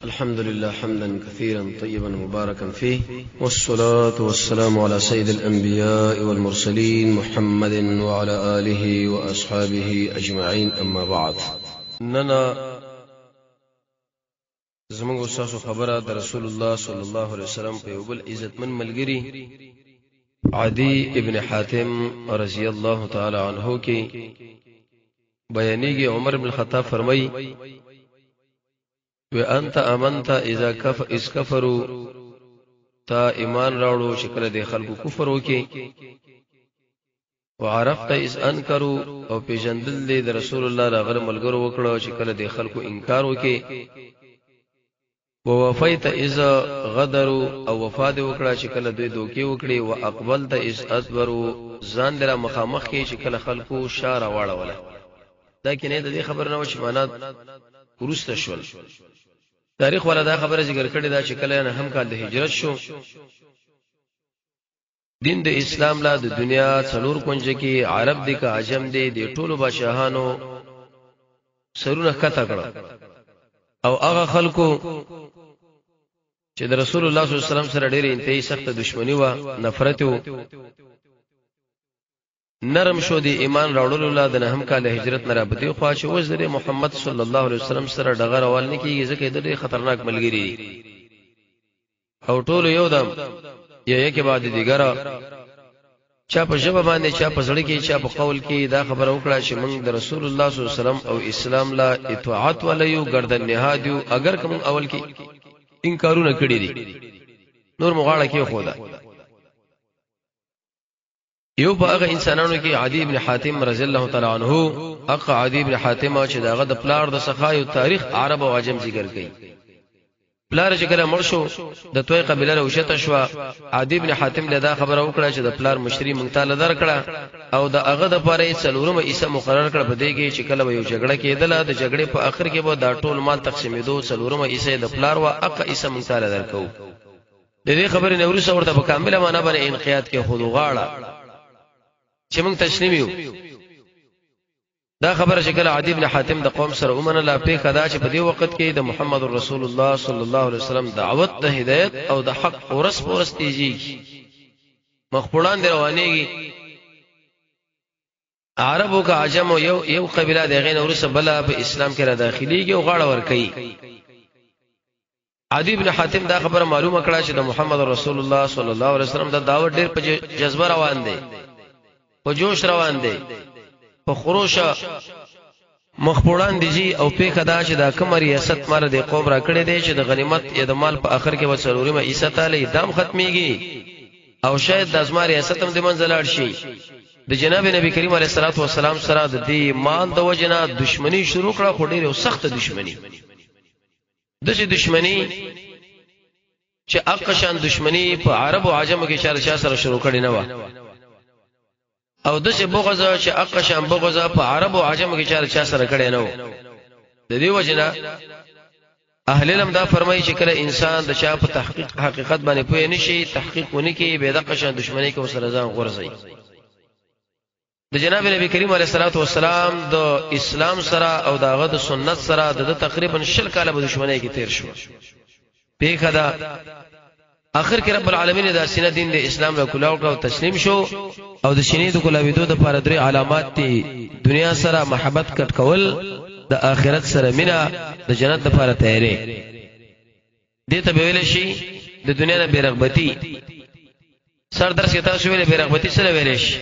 الحمد لله حمدا كثيرا طيبا مباركا فيه، والصلاة والسلام على سيد الأنبياء والمرسلين محمد وعلى آله وأصحابه أجمعين. أما بعد، ننا زمانگو ساسو خبره در رسول الله صلی الله علیه وسلم په یو بل عزتمن ملګری عدی ابن حاتم رضی الله تعالی عنہ کې بیانېږي. عمر بن الخطاب فرمایي: وانت امنت اذا كفروا، تا ایمان راوړو چې کله د خلکو کفر وکي، وعرفت اذ انکروا، او پیژندل د رسول الله راغره ملګرو وکړو چې کله د خلکو انکار وکي، ووفیت اذا غدروا، او وفاد وکړه چې کله دوی دوکي وکړي، واقبلت اذ ادبروا، ځان در مخامخ کې چې کله خلکو شاره واړوله. دا کې نه د دې خبر نه و چې معنا ورسته شول. تاریخ ولا دا خبره ذکر کړی دا چې کله نه هم کال د هجرت شو، دین د اسلام لا د دنیا څلور کونج کې عرب دي کا عجم دي د ټولو بادشاہانو سرونه کته کړه، او هغه خلکو چې د رسول الله صلی الله علیه وسلم سره ډېر انتهایی سخت دښمنی و، نفرت و، نرم شو دی ایمان راوړلو لا د نهم کال هجرت نه را بده خو چې وزر محمد صلی الله علیه وسلم سره ډغه روان نه کیږي، ځکه د ډېر خطرناک ملګری او ټول یو دم یا یک بعد دیګره چا په ژبه باندې، چا په زړه کې، چا په قول کې دا خبره وکړه چې موږ د رسول الله صلی الله علیه وسلم او اسلام لا اطاعت ولیو، گردن نهاد یو، اگر کوم اول کې انکارونه کړی دي نور مغاړه کې خو دا یو په هغه انسانانو کې عدی ابن حاتم رضی الله تعالی عنہ، اق عدی ابن حاتم چې داغه د پلار د سخای او تاریخ عرب او عجم ذکر کړي. پلار چې کله مړ شو د توي قبيله روشته شو، عدی ابن حاتم له دا خبره وکړه چې د پلار مشري مونږ ته لدار کړه، او د هغه د پاره څلورمه عیسی مقرر کړ بده کې چې کله یو جګړه کېدله، د جګړې په اخر کې به دا ټول مال تقسیمېدو، څلورمه عیسی د پلار وا اق عیسی مونږ ته لدار کو. د دې خبرې نوري څورته په کامله معنا باندې انقیاد کې خود غاړه چې موږ تسلیم یو. دا خبره چې کله عدی ابن حاتم د قوم سره ومنه لا په خدا چې په دې وخت کې د محمد رسول الله صلی الله علیه وسلم دعوت د هدایت او د حق ورس تیزی مخپړان دی روانېږي. عربو کا عجم یو قبیله د غین ورسه بل په اسلام کې را داخليږي او غاړه ور کوي. عدی ابن حاتم دا خبره معلومه کړه چې د محمد رسول الله صلی الله علیه وسلم د دعوت ډېر په جذبه روان دی، په جوش روان دی، په خروشه مخپوړان دي او په کدا چې دا کوم ریاست مال د قوم را کړی دی چې د غنیمت یا د مال په اخر کې وسلورمه عیسی تعالی دام ختميږي، او شاید د ازما ریاست هم د منځلار شي. د جناب نبی کریم علیه الصلاه والسلام سره د دې مال د وجنه دښمنی شروع کړه، خو ډېر سخت دښمنی، د دې دښمنی چې اقشان دښمنی په عرب او عجم کې شارشا سره شروع کړي نه و، او دغه بغض چې اقشان بغض په عرب او عجم کې چا سره کړي نه و. د دې وجنه اهل علم دا فرمایي چې کله انسان د چا په حقیقت باندې پوه نشي، تحقیق ونی کې به د قشان دښمنی کې وسره ځان غورځي. د جناب نبی کریم علیه الصلاۃ والسلام د اسلام سره او دغه د سنت سره د تقریبا 10 کاله په دښمنی کې تیر شو. په خدا اخر کې رب العالمین د سینه دین د اسلام له کلاو او تسلیم شو، او د شینې د کلاویدو د لپاره درې علامات دي: دنیا سره محبت کټ کول، د آخرت سره مینا، د جنت لپاره تیاری. دې ته ویل شي د دنیا نه بیرغبتی. سر درس کې تاسو ویل بیرغبتی سره ویل شي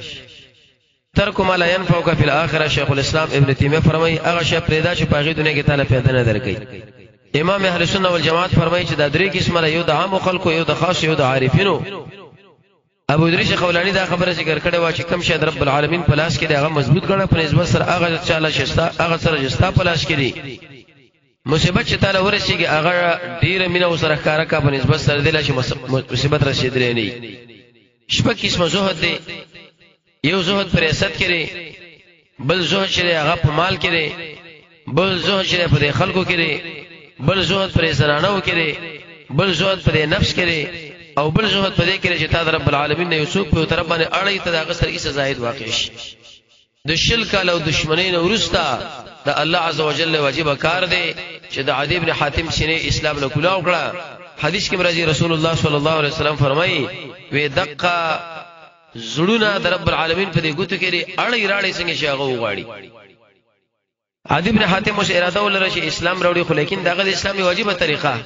ترک ما لا ينفعك في الاخره. شیخ الاسلام ابن تیمیه فرمایي هغه شی پرېدا چې په هغه دنیا کې تعالی پیدا نه درکې. امام اهل سنت والجماعت فرمایي چې دا درې قسمه یو د عام خلکو، یو د خاص، یو د عارفینو. ابو ادریس خولانی دا خبره ذکر کړې و چې کم شه رب العالمین په لاس کې هغه مضبوط کړه، په نسبت سره هغه چاله شستا هغه سره جستا په لاس کې دي. مصیبت چې تعالی ورسیږي هغه ډیر مینه وسره کارا کا په نسبت سره دلا چې مصیبت رسیدلې نه. شپږ قسمه زهد دي. یو زهد پر حسد کړي، بل زهد چې هغه په مال کړي، بل زهد چې په خلکو کړي، بل زهد پر زنانو کړي، بل زهد پر نفس کړي، او بل زهد په دې کې چې تا رب العالمین نه یوسف په طرف باندې اړې ته دغه سره ایسه زائد واقع شي. د شل کال او دښمنۍ نه ورستا د الله عزوجل واجب کار دی چې د عدی ابن حاتم سینې اسلام له کولا وکړه حدیث کې مرضی رسول الله صلی الله علیه وسلم فرمایي وې دقه زړونه د رب العالمین په دې ګوتو کې اړې راړې څنګه شاغه وغاړي عدی ابن حاتم اوس اراده ولر شي اسلام راوړي خو لیکن دغه د اسلامي واجبہ طریقه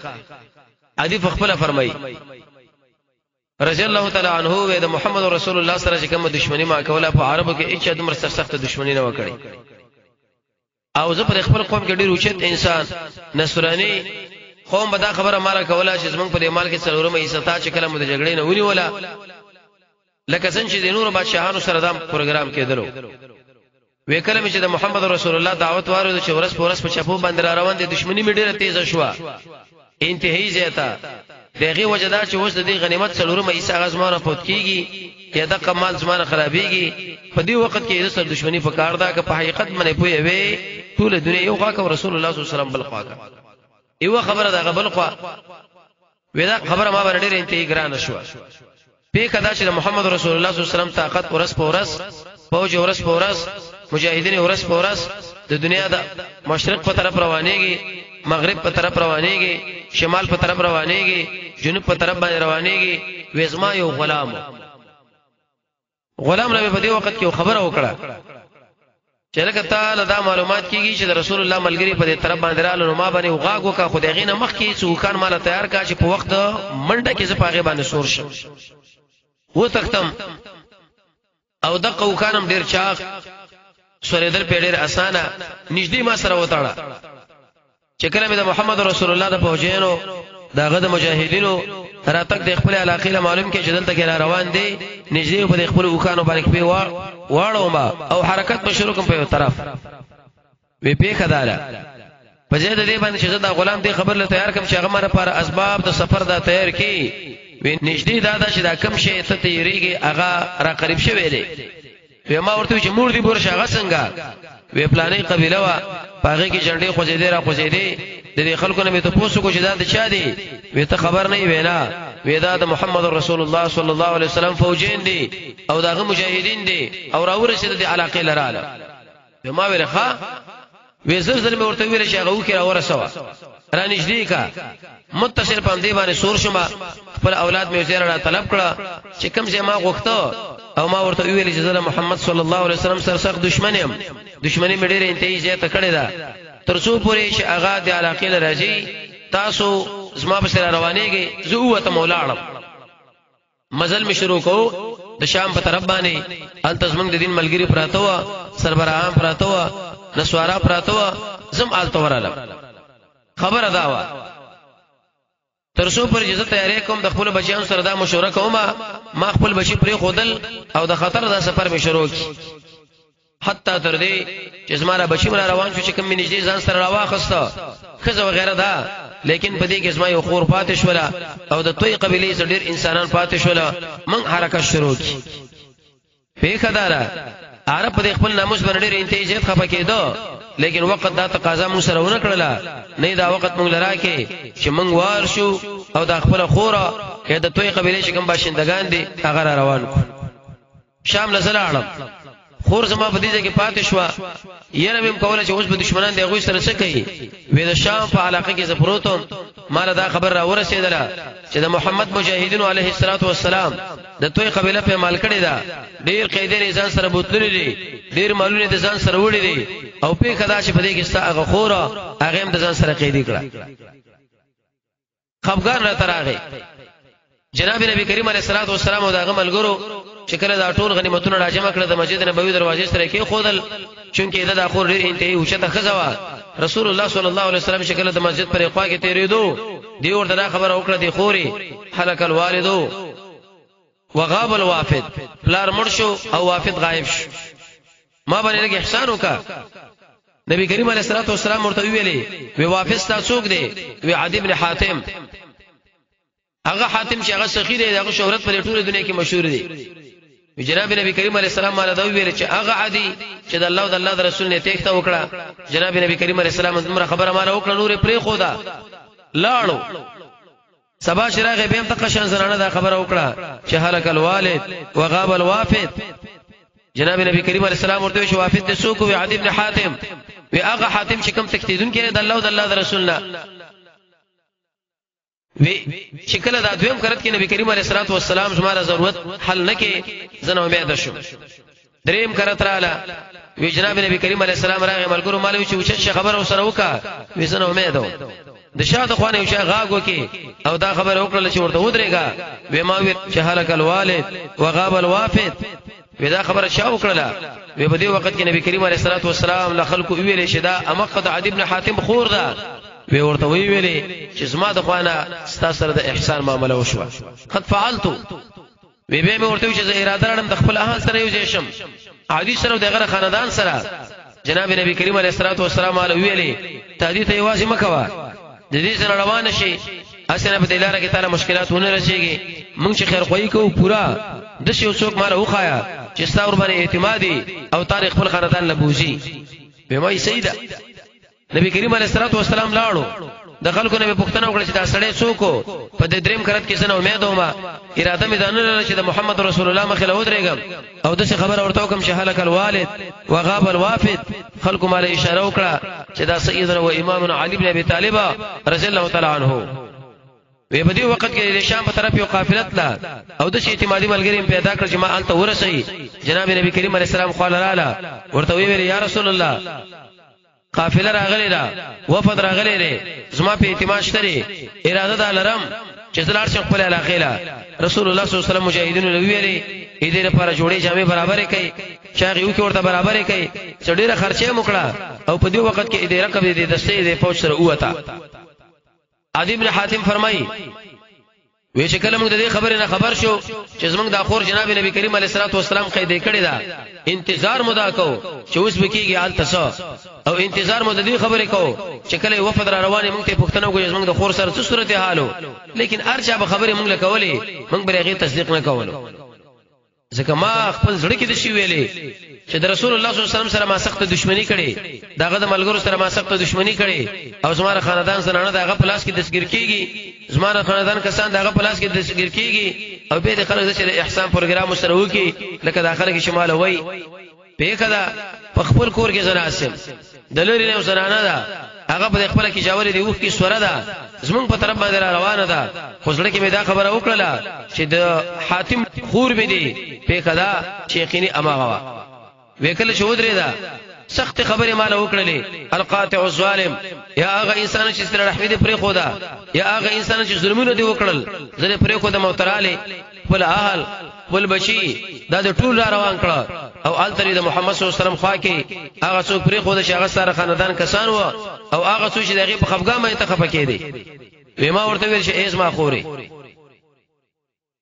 عدی خپل فرمایي رضی الله تعالی عنہ د محمد رسول الله سره چې کوم دښمنی ما کوله په عربو کې هیڅ دمر سخت دښمنی نه وکړي او زه پر خپل قوم کې ډیر اوچت انسان نصرانی قوم به دا خبره مال کوله چې زمونږ په مال کې څلورمه حصہ تا چې کله مو د جګړې نه ونی ولا لکه څنګه چې د نور بادشاہانو سره دا پروګرام کېدلو وکړم چې د محمد رسول الله دعوت واره چې ورس پورس په چپو باندې روان دي دښمنی می ډیره تیز شوه انتهایی زیاته دغه وجدا چې اوس د دې غنیمت څلورمه حصہ غزمانه پوت کیږي یا د کمال زمانه خرابېږي په دې وخت کې د سر دښمنی په کار دا که په حقیقت باندې پوي وي ټول دنیا یو خاک رسول الله صلی الله علیه وسلم بل خاک یو خبره دا غبل خو ودا خبره ما باندې ډېر انتهایی ګران شو په کدا چې محمد رسول الله صلی الله علیه وسلم طاقت ورس پورس فوج ورس پورس مجاهدین ورس پورس د دنیا د مشرق په طرف روانيږي مغرب په طرف روانيږي شمال په طرف روانيږي جنوب په طرف باندې روانيږي وېزما یو غلام نبی په دې وخت کې خبره وکړه چې لکه تعالی دا معلومات کیږي چې رسول الله ملګری په دې طرف باندې رالو نو ما باندې وغاغ وکړه خو دغه نه مخ کې څوکان مال تیار کا چې په وخت منډه کې زپاغه باندې سور شم و تختم او دغه وکانم ډیر چاغ سوریدل په ډیر اسانه نږدې ما سره وتاړه چې کله د محمد رسول الله د فوجینو داغه د مجاهدینو راتک د خپل علاقې له معلوم کې چې دلته کې روان دي نږدې په خپل وکانو باندې په واړو ما او حرکت بشرو کوم په طرف وی په خداله په ځای د دې باندې چې دا غلام دی خبر له تیار کوم چې هغه مره پر اسباب د سفر دا تیار کی وی نږدې دا چې دا کم شی ته تیریږي هغه را قریب شوی دی وی ما ورته چې مور دی بور شغه څنګه وی پلانې قبيله وا پاغه کې جنډې خوځېدې را خوځېدې د دې خلکو نه ته پوښتنه کو چې دا د چا دی وی ته خبر نه وینا وی دا د محمد رسول الله صلی الله علیه وسلم فوجین دي او داغه مجاهدین دي او راورسید د علاقې لراله ما ورخه وی زلزلې مې ورته ویل چې هغه وکړه ورسوه را نږدې کا متصل باندې باندې سور شمه خپل اولاد مې زیره را طلب کړه چې کوم ځای ما غوښته او ما ورته ویل چې زه محمد صلی الله علیه وسلم سره سخت دښمنی مې ډېره انتهایی زیاته کړې ده ترڅو پورې چې هغه د علاقې لراځي تاسو زما به سره روانېږي زه وته مولاړم مزل می شروع کو د شام په طرف باندې التزمن د دین ملګری پراته و سربراهان پراته و نسوارا پراته و زم آلته ورالم خبر ادا وا ترڅو پر اجازه تیارې کوم د خپل بچیانو سره دا مشوره کوم ما خپل بچی پرې خودل او د خطر دا سفر می شروع کی حتی تر دې چې زما بچی مر روان شو چې کوم نږدې ځان سره راواخسته خزه وغیرہ دا لیکن په دې کې زما یو خور پاتې شولا او د توي قبيله ز ډیر انسانان پاتې شولا من حرکت شروع کی په خداره عرب په خپل ناموس باندې ډیر انتهاجات خپه کېدو لیکن وخت دا تقاضا مون سره ونه کړله نه دا وخت مونږ لرا کې چې مونږ وار شو او د خپل خوره کې د توي قبيله شکم باشندگان دي هغه روان کو شام لزلاړم خور زما په دې ځای کې پاتې شو یره مم کوله چې اوس به دشمنان دی غوي سره څه کوي وې د شام په علاقه کې زپروتم مال دا خبر را ورسېدله چې د محمد مجاهدینو علیه الصلاۃ والسلام د توي قبيله په مال کړي دا ډیر قیدې ځان سره بوتلې دي ډیر مالونه د ځان سره وړي دي او په خدا چې په دې کې ستا هغه خوره هغه هم د ځان سره قیدې کړه خفغان را تراغه جناب نبی کریم علیه الصلاۃ والسلام او داغه ملګرو چې کله دا ټول غنیمتونه راجمع کړل د مسجد نبوي دروازې سره کې خودل چونکه دا د خور ډیر انتهایی اوچته خزوا رسول الله صلی الله علیه وسلم شکل د مسجد پر خوا کې تیرېدو دی ورته دا خبر وکړه دی خوري حلق الوالدو وغاب الوافد پلار مړ شو او وافد غایب شو ما باندې لګ احسان وکا نبی کریم علیه الصلاه والسلام ورته ویلي وی وافد تاسو څوک دی وی عدی بن حاتم هغه حاتم چې هغه سخی دی هغه شهرت په ټوله دنیا کې مشهور دی جناب نبی کریم علیه السلام علیه دا ویل چې هغه عادي چې د الله او د الله د رسول نه تېخته وکړه جناب نبی کریم علیه السلام دمر خبره ماله وکړه نور پرې خدا لاړو سبا شراغه بهم تقشن زنانه دا خبره وکړه چې هلك الوالد وغاب الوافد جناب نبی کریم علیه السلام ورته شو وافد د سوق او عدی ابن حاتم وی هغه حاتم چې کوم تکتیدون کړي د الله او د الله رسولنا وی چې کله دا دویم کرت کې نبی کریم علیه الصلاه والسلام زماره ضرورت حل نکي زنه امید شو دریم کرت رااله وی جناب نبی کریم علیه السلام راغی ملګرو مالوي چې وچه خبر سره وکا وی زنه امید د شاته خوانه وچه غاغو کې او دا خبر وکړل چې ورته ودرېګا وی ما وی شهلک الوالد وغاب الوافد ودا خبره شاو کړله وی په دې وخت کې نبی کریم علیه الصلاه والسلام له خلکو ویلې شدا امقد عدی ابن حاتم خور دا وی ورته ویلې چې زما د خوانه ستا سره د احسان معاملې وشو قد فعلت وی به ورته چې زه اراده لرم د خپل اهل سره یو ځشم عادي سره د غره خاندان سره جناب نبی کریم علیه الصلاه والسلام علی ویلې تهدید ته یوازې مکوا د دې سره روان شي اسنه په دلاره کې تعالی مشکلاتونه رسیږي مونږ چې خیر خوې کو پورا د شی څوک مال وخایا چې ستاور باندې اعتمادي او تاریخ خپل خاندان لبوزي به مای سیدا نبی کریم علیه الصلاه والسلام لاړو د خلکو نه پوښتنه وکړه چې دا سړی څوک په دې دریم کرت کې څنګه امید ومه اراده مې دانه لرله چې د محمد رسول الله مخه له ودرېګم او د څه خبر ورته کوم شهلک الوالد وغاب الوافد خلکو مال اشاره وکړه چې دا سیدنا و امام علی بن ابي طالب رضی الله تعالی عنه وی په دې وخت کې د شام په طرف یو قافله تلا او د شي اعتمادي ملګری پیدا کړ چې ما انت ورسې جناب نبی کریم علیه السلام قال رااله ورته ویل یا رسول الله قافله راغلی دا وفد راغلی دی زما په اعتماد شته اراده د لرم چې زلار شخ خپل علاقه لا رسول الله صلی الله علیه وسلم مجاهدین ویلي دې لپاره جوړې جامې برابر کړي چاغي یو کې ورته برابر کړي چې ډیره خرچه موکړه او په دې وخت کې دې رقم دې دستې دې فوج سره وته عدی بن حاتم فرمایي وی چې کله موږ د دې خبرې نه خبر شو چې زمونږ د اخور جناب نبی کریم علیه الصلاه والسلام قید کړی دا انتظار مدا کو چې اوس بکیږي حال تاسو او انتظار مو د دې خبرې کو چې کله وفد را روانه موږ ته پوښتنه کوي زمونږ د خور سره څه صورت حالو لیکن ارچا به خبرې موږ له کولې موږ به هغه تصدیق نه کولو ځکه ما خپل ځړ کې د شی ویلې چې د رسول الله صلی الله علیه وسلم سره ما سخت دښمنی کړي داغه د ملګرو سره ما سخت دښمنی کړي او زماره خاندان سره نه داغه پلاس کې دستګیر کیږي زماره خاندان کسان داغه پلاس کې دستګیر کیږي او به د خلک چې احسان پروګرام سره وکي لکه داخله کې شمال وای په کدا په خپل کور کې زناسم دلوري نه زنانه ده هغه په خپل کې جوړې دی وښ کې سوره ده زمونږ په طرف باندې روانه ده خو ځړ کې مې دا خبره وکړه چې د حاتم خور مې دی په کدا چې یقیني اماغه وکله شو درې ده سخت خبره مال وکړلې القاطع الظالم یا هغه انسان چې ستر رحمت پرې خدا یا هغه انسان چې ظلمونه دی وکړل زره پرې خدا موتراله ول اهل ول بچي دا د ټول روان کړه او التری د محمد صلی الله علیه وسلم خوا کې هغه څوک پرې خدا چې هغه سره خاندان کسان وو او هغه څوک چې دغه په خفګان باندې تخفه کېدی وېما ورته ویل چې ایز ما خوري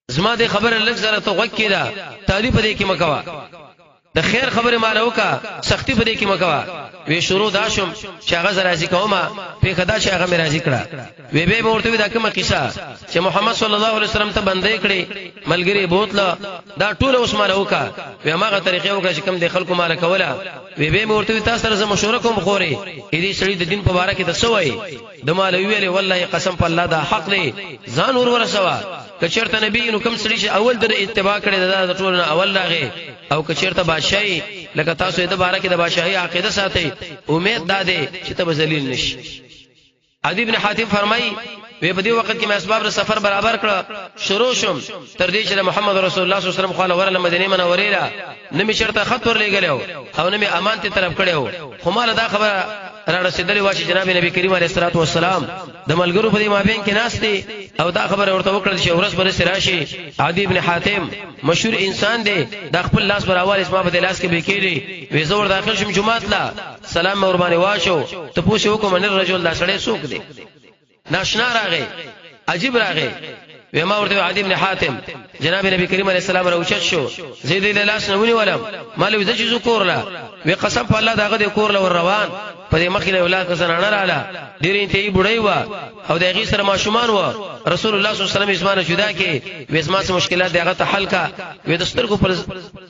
زما دې خبره لږ زره تو غوږ کېدا تعریف دې کې مکوا د خیر خبره مال وکا سختی په دې کې مکوا وی شروع داشم چې هغه راضی کومه په خدا چې هغه راضی کړه وی به ورته دا کومه قصه چې محمد صلی الله علیه وسلم ته بندې کړې ملګری بوتله دا ټول اوس مال وکا وی هغه طریقې وکړه چې کوم د خلکو مال کوله وی به ورته تاسو سره مشوره کوم خوري دې سړي د دین په اړه کې تسوي د مال ویلې والله قسم په الله دا حق دی ځان ورسوا کچرته نبی نو کوم سړي چې اول د اتباع کړي دا ټول نه اول راغی او کچرته بادشاہي لکه تاسو د بارے کې د بادشاہي عقیده ساتي امید داده چې ته ذلیل نشي عدی بن حاتم فرمایي وی په دې وخت کې مې اسباب د سفر برابر کړ شروع شم تر دې چې محمد رسول الله صلی الله علیه وسلم خاله ورله مدینه منوره را نمی شرطه خط ور لګلو او نمی امان ته طرف کړو خو مال دا خبره را رسیدلې واشي جناب نبی کریم علیه الصلاه والسلام د ملګرو په دې مابین کې ناشتي او دا خبره ورته وکړل چې ورس بر راشي عدی بن حاتم مشهور انسان دی د خپل لاس براوال اسما په لاس کې بکېږي وې زور داخل شم جمعات لا سلام مې قرباني واشو ته پوښتنه وکم ان الرجل دا سړی څوک دی ناشنا راغی عجیب راغی وما ورته عدی بن حاتم جناب نبی کریم علیه السلام راوچت شو زید له لاس نه ونی ولم مالو د چیزو کور لا وی قسم په الله داغه د کور له روان په دې مخې له اولاد کسان نه رااله ډیرې ته بډای و او دغه سره ماشومان و رسول الله صلی الله علیه وسلم اسمانه جدا کې وېسما سم مشکلات دغه ته حل کا وې دستر کو پر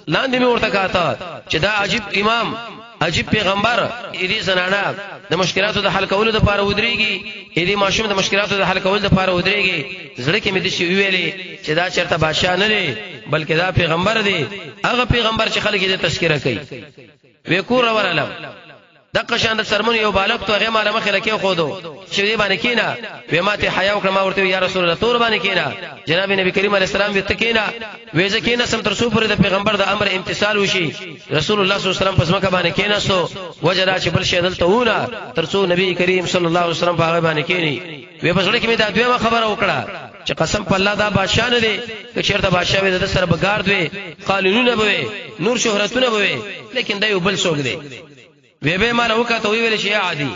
لاندې مې ورته کاته چې دا عجیب امام عجیب پیغمبر دې زنانه د مشکلاتو د حل کولو لپاره ودرېږي دې ماشوم د مشکلاتو د حل کولو لپاره ودرېږي زړه کې مې د شي ویلې چې دا چرته بادشاہ نه دی بلکې دا پیغمبر دی هغه پیغمبر چې خلک دې تذکرہ کوي وکور ورالم دغه شان د سرمن یو بالغ ته هغه مال مخه لکه خودو چې دې باندې کینا وې ماته حیا وکړه ما ورته یا رسول الله تور باندې کینا جناب نبی کریم علیه السلام وی تکینا وې ځکه سم تر څو پر د پیغمبر د امر امتثال وشي رسول الله صلی الله علیه وسلم پس مکه باندې کینا سو وجدا چې بل شی دلته ونه تر څو نبی کریم صلی الله علیه وسلم په هغه باندې کینی وې په ځړ کې مې دا دویمه خبره وکړه چې قسم په الله دا بادشاہ نه دی چې چیرته بادشاہ وي د سره بګارد وي قانونونه به نور شهرتونه به لیکن دا یو بل څوک دی وی به مال وکاته ویل شي عادي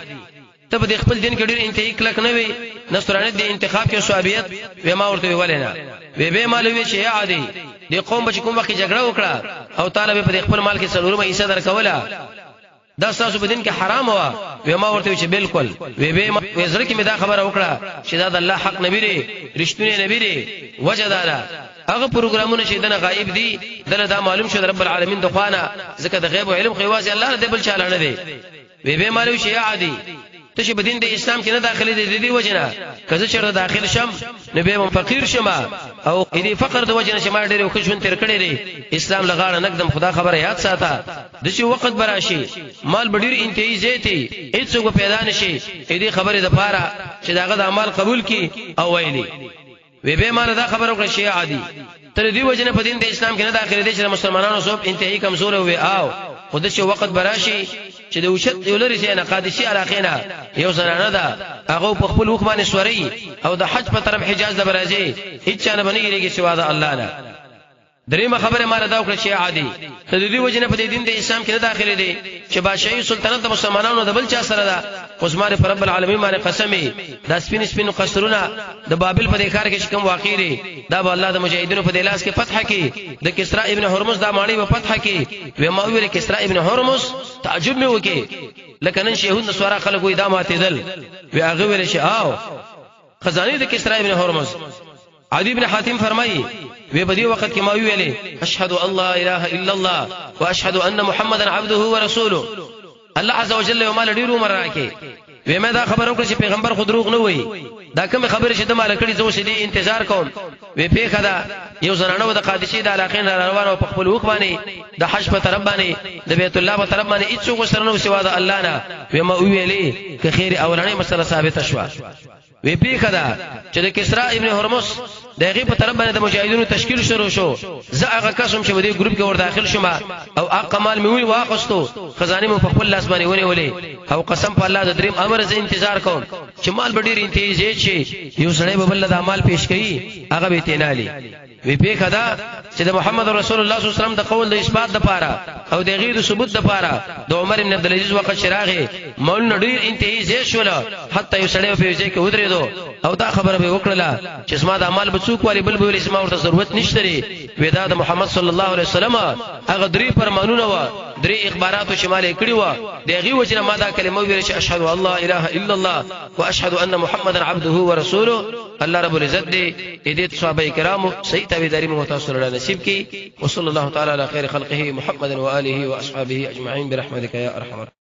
ته په خپل دین کې ډیر انتهایی کلک نه وي نصرانیت د انتخاب کې صحابیت و ما ورته ویل وی به مال وی شي عادي د قوم بچ کوم وخت جګړه وکړه او طالب په خپل مال کې څلورمه حصہ درکوله دا تاسو په دین کې حرام و ما ورته چې بالکل وی به وزر کې مې دا خبره وکړه چې دا د الله حق نبی دی رښتونی نبی دی وجداله هغه پروګرامونه چې دنه غایب دي دله دا معلوم شو رب العالمین د خوانه ځکه د غیب او علم خواص الله دې بل چاله نه دی وی به مالو شي عادي ته چې بدین د اسلام کې نه داخلي دي دې وجنه کزه چیرته داخل شم نه به فقیر شمه او دې فقر د وجنه چې ما ډېر خوشون تیر کړی دی اسلام لغاړه نقدم خدا خبره یاد ساته د چې وخت براشي مال بډیر انتهایی زیاتی هیڅوک پیدا نشي دې خبره د پاره چې داغه د اعمال قبول کی او ویلي وی به مال دا خبره وکړه شی عادي تر دې وجنه په دین د اسلام کې نه داخلي دي چې مسلمانانو سوب انتهایی کمزور وي او خود چې وخت براشي چې د وشت ولري چې نه قادشي علاقینا یو زنانه ده هغه په خپل وخت باندې سوري او د حج په طرف حجاز د برازي هیڅ نه بنيږي سوا د الله نه دریمه خبره مال دا وکړه چې عادي ته دې وجنه په دین د اسلام کې نه داخلي دي چې بادشاہي سلطنت د مسلمانانو د بل چا سره ده عثمان پر رب العالمین باندې قسمي دا سپین قصرونه د بابل په ذکر کې کوم واقع دي دا به الله د مجاهدینو په دلاس کې فتح کی د کسرا ابن هرمز دا ماڼۍ په فتح کی و ما ویل کسرا ابن هرمز تعجب مې وکي لکه نن شهود نسوارا خلک وې دا ماته دل و هغه ویل شي او خزانه د کسرا ابن هرمز عدی بن حاتم فرمایي وی په دې وخت کې ما ویلې اشهد ان لا اله الا الله واشهد ان محمدا عبده ورسوله الله عز وجل یو مال ډیرو مراکه وی مې دا خبر وکړه چې پیغمبر خود دروغ نه وایي دا کوم خبره چې د مال کړي زو سې دې انتظار کوم وی په خدا یو زنانه د قادشي د علاقین روانو په خپل وخت باندې د حج په طرف باندې د بیت الله په طرف باندې هیڅ سره نو سوا د الله نه وی ما ویلې که خیر اولانې مسله ثابت شوه وی په خدا چې د کسرا ابن هرمز دغه په طرف باندې د مجاهدینو تشکیل شروع شو زه هغه قسم چې ودی ګروپ کې ور داخل شوم او اقمال مې واخستو خزانه مې په خپل لاس باندې ونیولې او قسم په الله د دریم امر زه انتظار کوم چې مال ډیر انتظار شي یو سړی به بل د اعمال پیش کړي هغه به تینالي وی په خدا چې د محمد رسول الله صلی الله علیه وسلم د قول د اثبات لپاره او د غیر ثبوت لپاره د عمر ابن عبد العزيز وخت شراغه مول ډیر انتظار شول حتی یو سړی په ځای کې ودرېدو او دا خبره به وکړه چې اسما د اعمال بڅوک والی بل به اسما ورته ضرورت نشته لري ودا د محمد صلی الله علیه وسلم هغه درې فرمانونه و درې اخبارات شمال کړي و دغه وجنه ما دا کلمه ویل چې اشهد ان لا اله الا الله واشهد ان محمدا عبده ورسوله الله رب العزت دې صحابه کرامو صحیح تابعداري متاثر له نصیب کی وصلی الله تعالی علی خیر خلقه محمد و آله و اصحابہ اجمعین برحمتک یا ارحم